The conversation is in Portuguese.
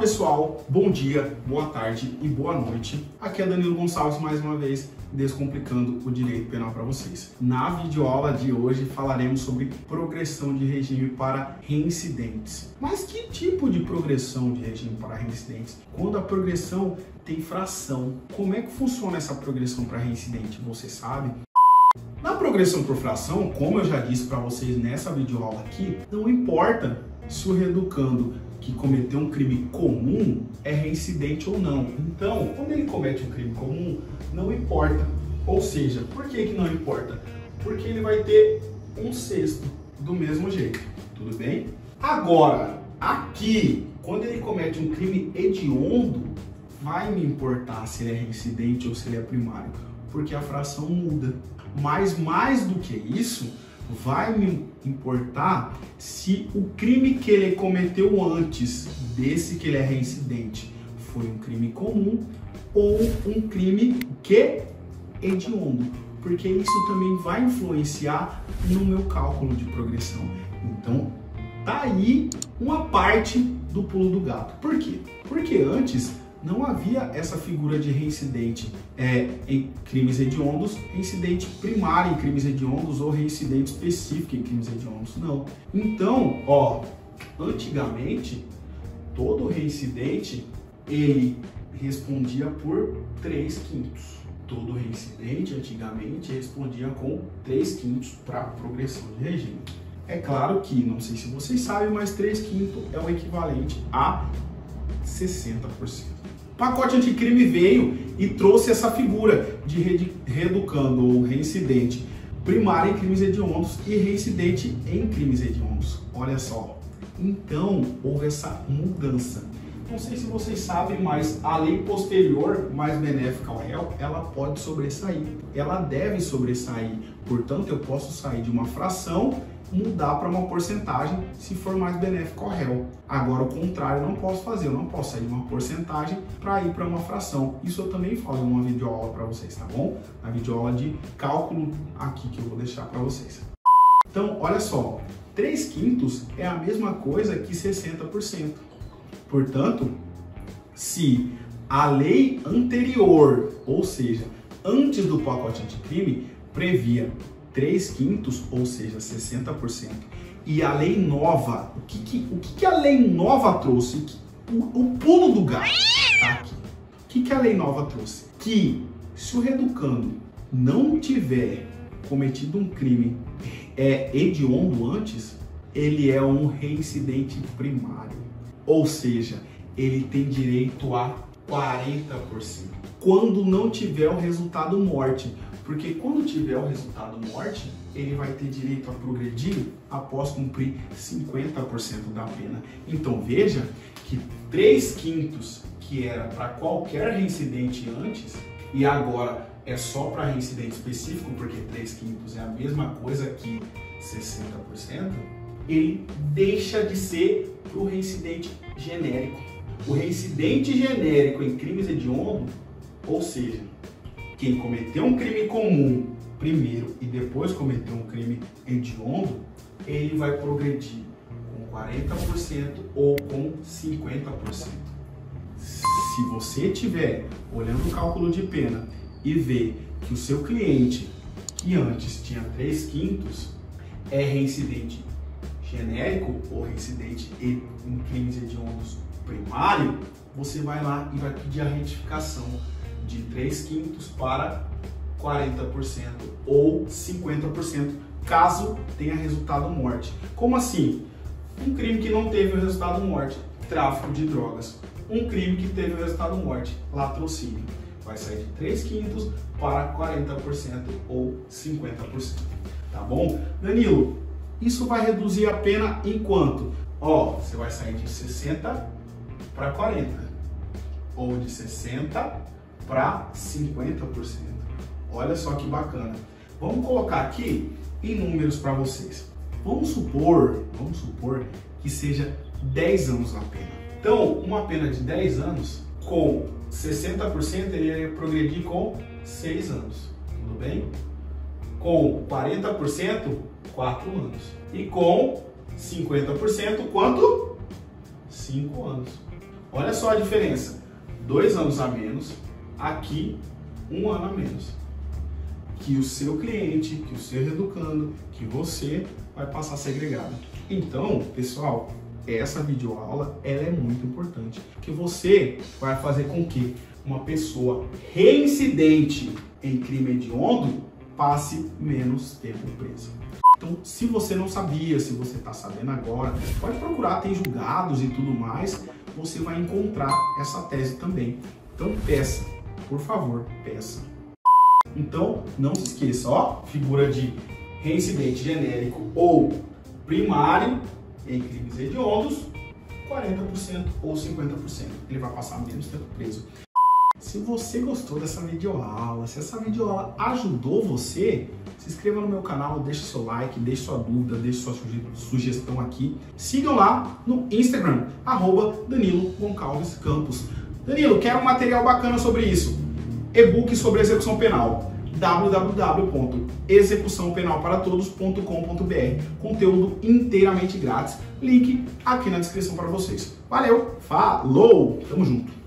Fala pessoal, bom dia, boa tarde e boa noite. Aqui é Danilo Gonçalves mais uma vez, descomplicando o direito penal para vocês. Na videoaula de hoje falaremos sobre progressão de regime para reincidentes. Mas que tipo de progressão de regime para reincidentes? Quando a progressão tem fração. Como é que funciona essa progressão para reincidente? Você sabe? Na progressão por fração, como eu já disse para vocês nessa videoaula aqui, não importa se o reeducando que cometeu um crime comum é reincidente ou não. Então, quando ele comete um crime comum, não importa. Ou seja, por que não importa? Porque ele vai ter 1/6 do mesmo jeito, tudo bem? Agora, aqui, quando ele comete um crime hediondo, vai me importar se ele é reincidente ou se ele é primário, porque a fração muda. Mas mais do que isso, vai me importar se o crime que ele cometeu antes desse que ele é reincidente foi um crime comum ou um crime que hediondo, porque isso também vai influenciar no meu cálculo de progressão. Então, tá aí uma parte do pulo do gato. Por quê? Porque antes não havia essa figura de reincidente em crimes hediondos, reincidente primário em crimes hediondos ou reincidente específico em crimes hediondos. Não. Então, antigamente, todo reincidente, ele respondia por 3/5. Todo reincidente, antigamente, respondia com 3/5 para progressão de regime. É claro que, não sei se vocês sabem, mas 3/5 é o equivalente a 60%. O pacote anticrime veio e trouxe essa figura de reeducando ou reincidente primário em crimes hediondos e reincidente em crimes hediondos. Olha só. Então, houve essa mudança. Não sei se vocês sabem, mas a lei posterior, mais benéfica ao réu, ela pode sobressair. Ela deve sobressair. Portanto, eu posso sair de uma fração, mudar para uma porcentagem se for mais benéfico ao réu. Agora, o contrário eu não posso fazer. Eu não posso sair de uma porcentagem para ir para uma fração. Isso eu também falo em uma videoaula para vocês, tá bom? Na videoaula de cálculo aqui que eu vou deixar para vocês. Então, olha só. 3/5 é a mesma coisa que 60%. Portanto, se a lei anterior, ou seja, antes do pacote anticrime, previa 3/5, ou seja, 60%, e a lei nova, o que a lei nova trouxe? O pulo do gato tá aqui. O que a lei nova trouxe? Que se o reeducando não tiver cometido um crime hediondo antes, ele é um reincidente primário. Ou seja, ele tem direito a 40%. Quando não tiver o resultado morte. Porque quando tiver o resultado morte, ele vai ter direito a progredir após cumprir 50% da pena. Então veja que 3/5, que era para qualquer reincidente antes, e agora é só para reincidente específico, porque 3/5 é a mesma coisa que 60%, ele deixa de ser para o reincidente genérico. O reincidente genérico em crimes hediondos, ou seja, quem cometeu um crime comum primeiro e depois cometeu um crime hediondo, ele vai progredir com 40% ou com 50%. Se você estiver olhando o cálculo de pena e ver que o seu cliente, que antes tinha 3/5, é reincidente genérico ou reincidente em crimes hediondos primário, você vai lá e vai pedir a retificação de 3/5 para 40% ou 50%, caso tenha resultado morte. Como assim? Um crime que não teve o resultado morte, tráfico de drogas. Um crime que teve o resultado morte, latrocínio. Vai sair de 3/5 para 40% ou 50%. Tá bom? Danilo, isso vai reduzir a pena em quanto? Você vai sair de 60 para 40 ou de 60 para 50%. Olha só que bacana. Vamos colocar aqui em números para vocês. Vamos supor que seja 10 anos a pena. Então, uma pena de 10 anos, com 60% ele ia progredir com 6 anos. Tudo bem? Com 40%, 4 anos. E com 50%, quanto? 5 anos. Olha só a diferença. 2 anos a menos, aqui 1 ano a menos. Que o seu cliente, que o seu educando, que você vai passar segregado. Então, pessoal, essa videoaula ela é muito importante, porque você vai fazer com que uma pessoa reincidente em crime hediondo passe menos tempo preso. Então, se você não sabia, se você está sabendo agora, pode procurar, tem julgados e tudo mais, você vai encontrar essa tese também. Então, peça, por favor, peça. Então, não se esqueça, ó, figura de reincidente genérico ou primário em crimes hediondos, 40% ou 50%. Ele vai passar menos tempo preso. Se você gostou dessa videoaula, se essa videoaula ajudou você, se inscreva no meu canal, deixe seu like, deixe sua dúvida, deixe sua sugestão aqui. Sigam lá no Instagram, @Danilo Goncalves Campos. Danilo, quero um material bacana sobre isso. E-book sobre execução penal. www.execuçãopenalparatodos.com.br. Conteúdo inteiramente grátis. Link aqui na descrição para vocês. Valeu, falou, tamo junto.